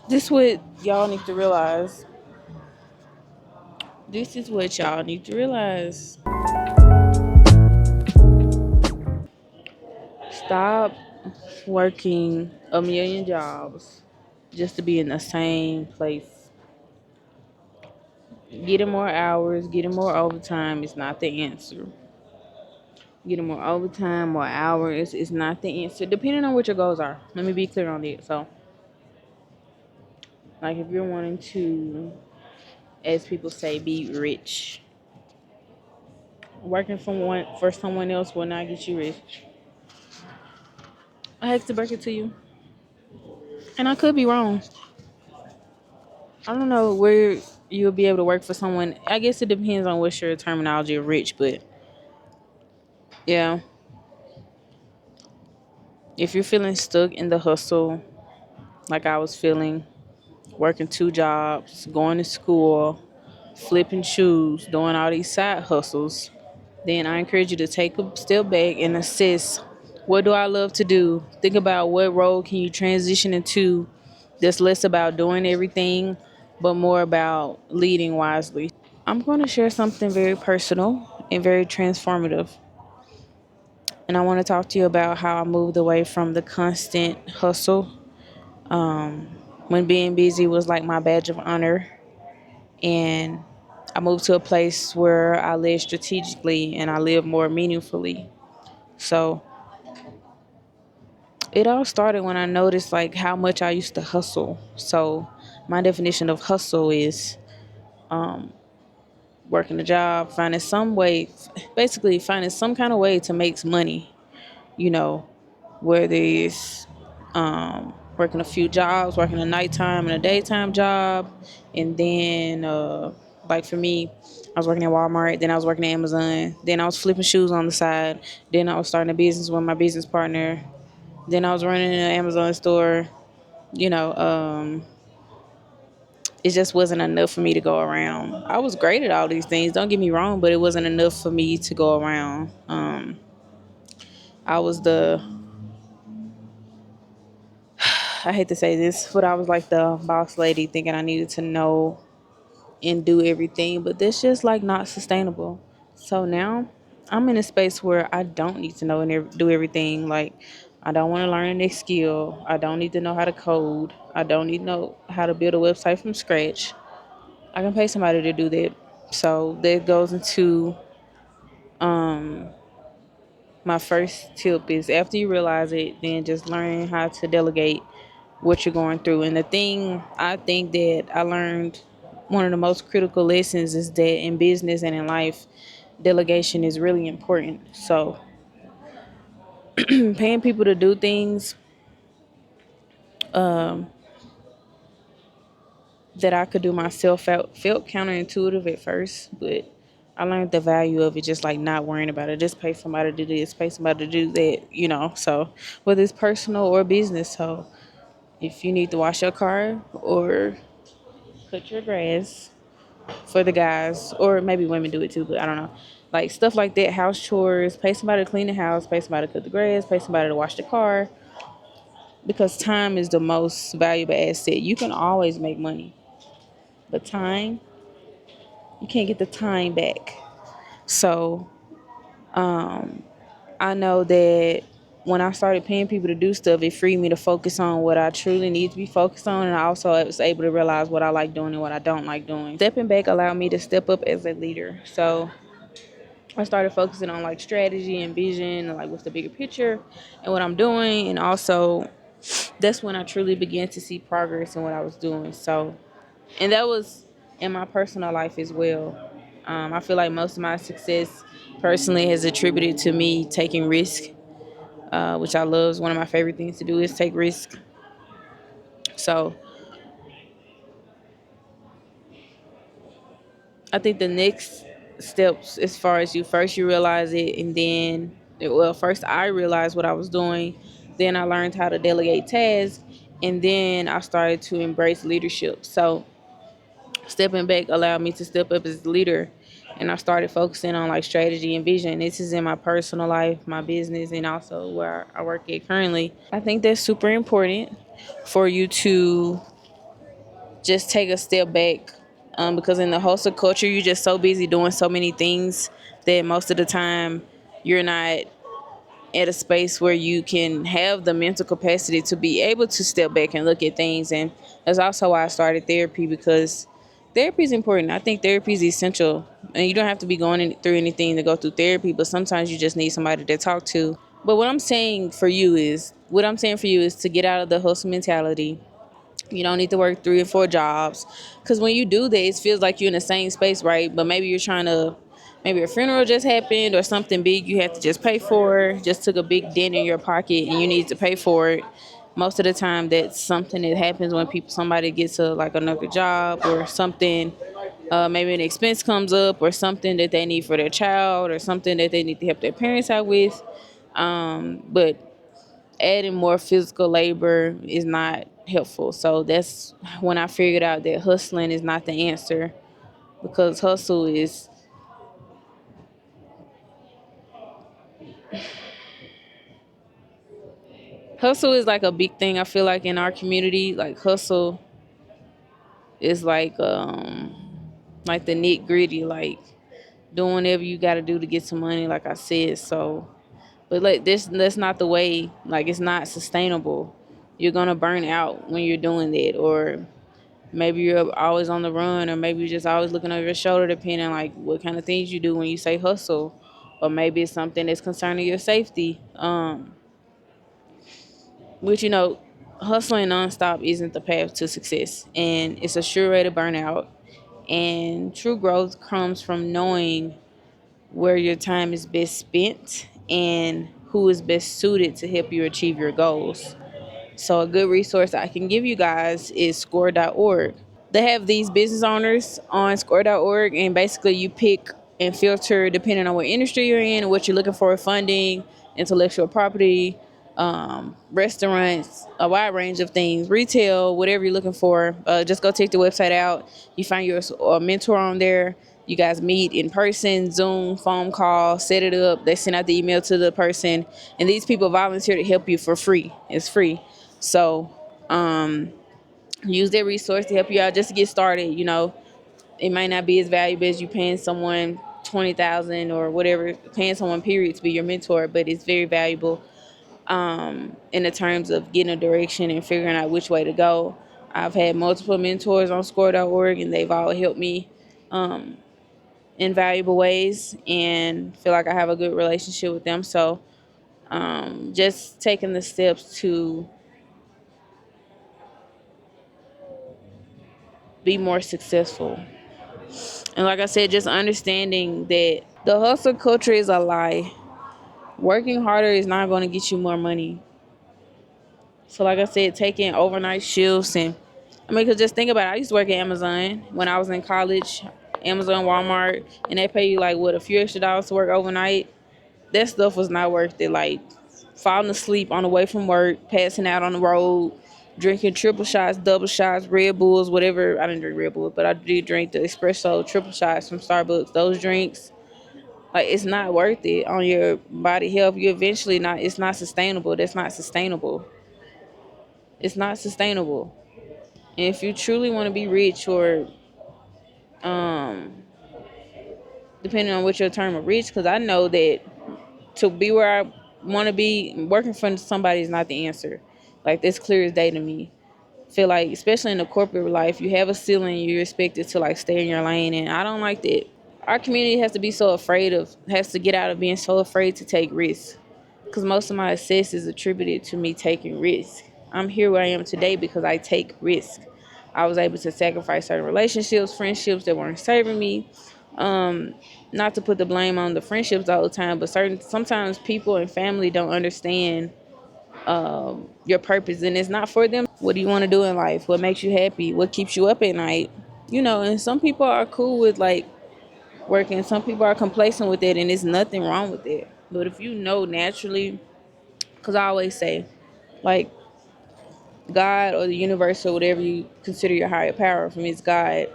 This what y'all need to realize. This is what y'all need to realize. Stop working a million jobs just to be in the same place. Getting more hours, getting more overtime is not the answer. Getting more overtime, more hours is not the answer, depending on what your goals are. Let me be clear on that. So, like if you're wanting to, as people say, be rich, working for someone else will not get you rich. I hate to break it to you, and I could be wrong. I don't know where you'll be able to work for someone. I guess it depends on what's your terminology of rich, but yeah, if you're feeling stuck in the hustle, like I was feeling, working two jobs, going to school, flipping shoes, doing all these side hustles, then I encourage you to take a step back and assess, what do I love to do? Think about what role can you transition into that's less about doing everything, but more about leading wisely. I'm going to share something very personal and very transformative. And I want to talk to you about how I moved away from the constant hustle, when being busy was like my badge of honor. And I moved to a place where I live strategically and I live more meaningfully. So it all started when I noticed like how much I used to hustle. So my definition of hustle is working a job, finding some way, basically finding some kind of way to make money. You know, whether it's working a few jobs, working a nighttime and a daytime job, and then like for me, I was working at Walmart, then I was working at Amazon, then I was flipping shoes on the side, then I was starting a business with my business partner, then I was running an Amazon store. You know, it just wasn't enough for me to go around. I was great at all these things, don't get me wrong, but it wasn't enough for me to go around. I was the I hate to say this, but I was like the boss lady thinking I needed to know and do everything, but that's just like not sustainable. So now I'm in a space where I don't need to know and do everything. Like, I don't want to learn a next skill. I don't need to know how to code. I don't need to know how to build a website from scratch. I can pay somebody to do that. So that goes into my first tip is, after you realize it, then just learn how to delegate what you're going through. And the thing I think that I learned, one of the most critical lessons, is that in business and in life, delegation is really important. So paying people to do things that I could do myself felt counterintuitive at first, but I learned the value of it, just like not worrying about it. Just pay somebody to do this, pay somebody to do that. So whether it's personal or business. So if you need to wash your car or cut your grass, for the guys, or maybe women do it too, but I don't know. Like stuff like that, house chores, pay somebody to clean the house, pay somebody to cut the grass, pay somebody to wash the car, because time is the most valuable asset. You can always make money, but time, you can't get the time back. So I know that when I started paying people to do stuff, it freed me to focus on what I truly need to be focused on. And I also was able to realize what I like doing and what I don't like doing. Stepping back allowed me to step up as a leader. So I started focusing on like strategy and vision and like what's the bigger picture and what I'm doing. And also, that's when I truly began to see progress in what I was doing. So, and that was in my personal life as well. I feel like most of my success personally has attributed to me taking risk, which I love. One of my favorite things to do is take risk. So I think the next steps, as far as you, first you realize it, and then, well, first I realized what I was doing, then I learned how to delegate tasks, and then I started to embrace leadership. So stepping back allowed me to step up as a leader, and I started focusing on like strategy and vision. This is in my personal life, my business, and also where I work at currently. I think that's super important for you to just take a step back, because in the hustle culture, you're just so busy doing so many things that most of the time you're not at a space where you can have the mental capacity to be able to step back and look at things. And that's also why I started therapy, because therapy is important. I think therapy is essential, and you don't have to be through anything to go through therapy, but sometimes you just need somebody to talk to. But what I'm saying for you is to get out of the hustle mentality. You don't need to work 3 or 4 jobs, because when you do that, it feels like you're in the same space, right? But maybe you're trying to, maybe a funeral just happened or something big you had to just pay for, just took a big dent in your pocket and you need to pay for it. Most of the time, that's something that happens when somebody gets a like another job or something. Maybe an expense comes up or something that they need for their child or something that they need to help their parents out with. But adding more physical labor is not helpful. So that's when I figured out that hustling is not the answer, because hustle is like a big thing. I feel like in our community, like hustle is like the nit gritty, like doing whatever you got to do to get some money, like I said. So, but like this, that's not the way. Like it's not sustainable. You're gonna burn out when you're doing that, or maybe you're always on the run, or maybe you're just always looking over your shoulder, depending like what kind of things you do when you say hustle, or maybe it's something that's concerning your safety. Which hustling nonstop isn't the path to success, and it's a sure way to burn out. And true growth comes from knowing where your time is best spent and who is best suited to help you achieve your goals. So a good resource I can give you guys is score.org. They have these business owners on score.org, and basically you pick and filter depending on what industry you're in and what you're looking for: funding, intellectual property, restaurants, a wide range of things, retail, whatever you're looking for. Just go check the website out. You find your mentor on there. You guys meet in person, Zoom, phone call, set it up. They send out the email to the person, and these people volunteer to help you for free. It's free. So use that resource to help you out just to get started. It might not be as valuable as you paying someone 20,000 or whatever, paying someone period to be your mentor, but it's very valuable in the terms of getting a direction and figuring out which way to go. I've had multiple mentors on score.org, and they've all helped me in valuable ways, and feel like I have a good relationship with them. So just taking the steps to be more successful. And like I said, just understanding that the hustle culture is a lie. Working harder is not going to get you more money. So like I said, taking overnight shifts, and because just think about it. I used to work at Amazon when I was in college, Amazon, Walmart, and they pay you like what, a few extra dollars to work overnight. That stuff was not worth it. Like falling asleep on the way from work, passing out on the road, drinking triple shots, double shots, Red Bulls, whatever. I didn't drink Red Bulls, but I did drink the espresso triple shots from Starbucks. Those drinks, like, it's not worth it on your body health. You eventually not. It's not sustainable. That's not sustainable. It's not sustainable. And if you truly want to be rich, or um, depending on what your term of rich, because I know that to be where I want to be, working for somebody is not the answer. Like, that's clear as day to me. Feel like, especially in the corporate life, you have a ceiling, you're expected to like stay in your lane, and I don't like that. Our community has to get out of being so afraid to take risks, because most of my success is attributed to me taking risks. I'm here where I am today because I take risks. I was able to sacrifice certain relationships, friendships that weren't serving me. Not to put the blame on the friendships all the time, but sometimes people and family don't understand your purpose, and it's not for them. What do you want to do in life? What makes you happy? What keeps you up at night? And some people are cool with like working. Some people are complacent with it, and there's nothing wrong with it. But if you know naturally, because I always say, like, God or the universe or whatever you consider your higher power, from it's God,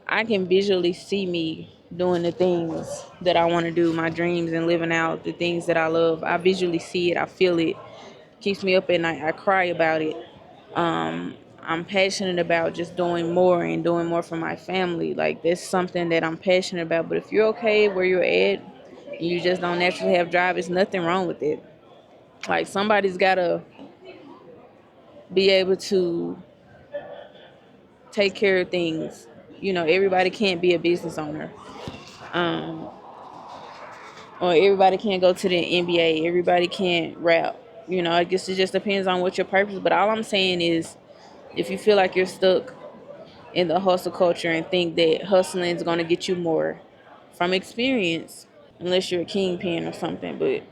I can visually see me doing the things that I want to do, my dreams, and living out the things that I love. I visually see it. I feel it. Keeps me up at night. I cry about it. I'm passionate about just doing more and doing more for my family. Like that's something that I'm passionate about. But if you're okay where you're at and you just don't naturally have drive, there's nothing wrong with it. Like somebody's gotta be able to take care of things. You know, everybody can't be a business owner. Um, or everybody can't go to the NBA. Everybody can't rap. You know, I guess it just depends on what your purpose. But all I'm saying is, if you feel like you're stuck in the hustle culture and think that hustling is going to get you more from experience, unless you're a kingpin or something. But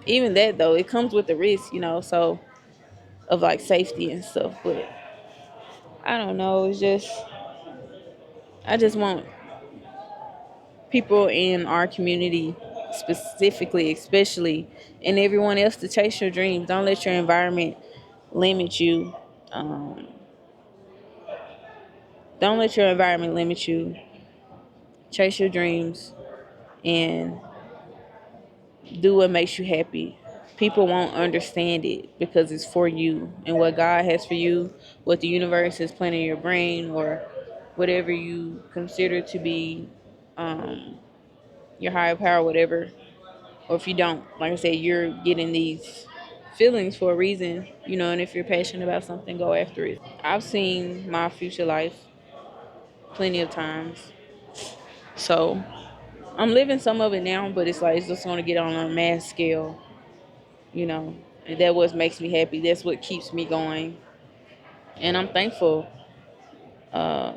even that though, it comes with the risk, you know, so of like safety and stuff. But I don't know. It's just I just want people in our community specifically, especially, and everyone else to chase your dreams. Don't let your environment limit you. Um, don't let your environment limit you. Chase your dreams and do what makes you happy. People won't understand it because it's for you and what God has for you, what the universe has planted in your brain, or whatever you consider to be um, your higher power, whatever. Or if you don't, like I said, you're getting these feelings for a reason, you know, and if you're passionate about something, go after it. I've seen my future life plenty of times. So I'm living some of it now, but it's like it's just gonna get on a mass scale, you know. And that what makes me happy. That's what keeps me going. And I'm thankful uh,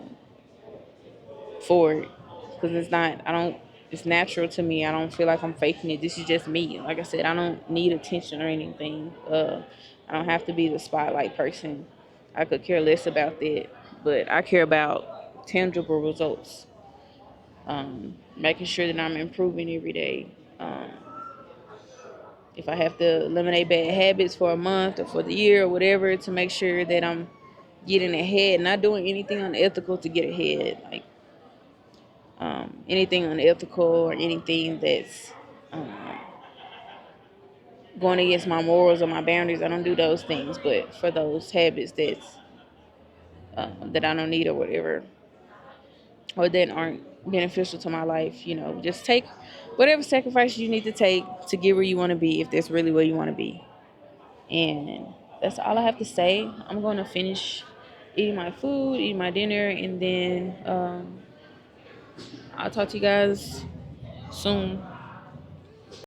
for it. Because it's not, I don't, it's natural to me. I don't feel like I'm faking it. This is just me. Like I said, I don't need attention or anything. I don't have to be the spotlight person. I could care less about that. But I care about tangible results. Making sure that I'm improving every day. If I have to eliminate bad habits for a month or for the year or whatever to make sure that I'm getting ahead, not doing anything unethical to get ahead. Like anything unethical or anything that's um, going against my morals or my boundaries. I don't do those things, but for those habits that I don't need or whatever, or that aren't beneficial to my life, you know, just take whatever sacrifices you need to take to get where you want to be, if that's really where you want to be. And that's all I have to say. I'm going to finish eating my food, eat my dinner, and then I'll talk to you guys soon.